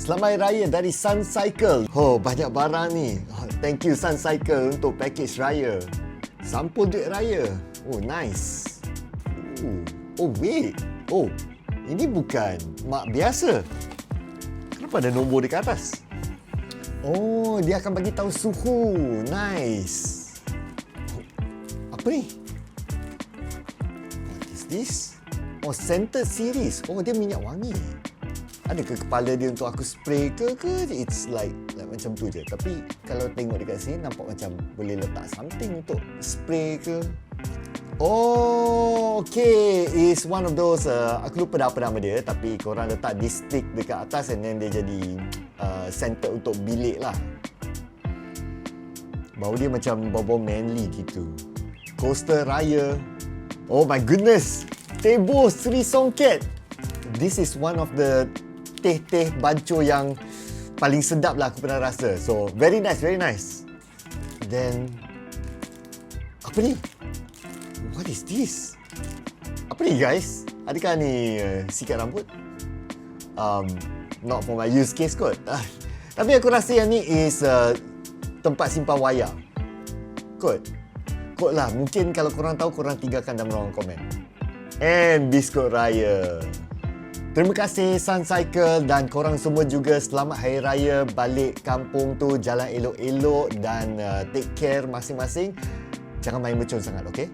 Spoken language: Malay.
Selamat Hari Raya dari Sun Cycle. Oh, banyak barang ni. Oh, thank you Sun Cycle untuk package raya. Sampul duit raya. Oh, nice. Oh, wait. Oh, ini bukan mak biasa. Kenapa ada nombor dekat atas? Oh, dia akan bagi tahu suhu. Nice. Oh, apa ni? What is this? Oh, scented series. Oh, dia minyak wangi. Ada ke kepala dia untuk aku spray ke? It's like macam tu je. Tapi kalau tengok dekat sini nampak macam boleh letak something untuk spray ke. Oh, okay. It's one of those, aku lupa dah apa nama dia. Tapi korang letak this stick dekat atas and then dia jadi scented untuk bilik lah. Bau dia macam bau-bau manly gitu. Coaster raya. Oh my goodness. Tebo Sri Songket. This is one of the teh-teh banco yang paling sedap lah aku pernah rasa. So, very nice, very nice. Then, apa ni? What is this? Apa ni guys? Adakah ni sikat rambut? Not for my use case kot. Tapi aku rasa yang ni is tempat simpan wayar. Kot lah. Mungkin kalau korang tahu, korang tinggalkan dalam ruang komen. And biskut raya. Terima kasih Sun Cycle dan korang semua juga. Selamat Hari Raya balik kampung tu. Jalan elok-elok dan take care masing-masing. Jangan main mercun sangat, okey?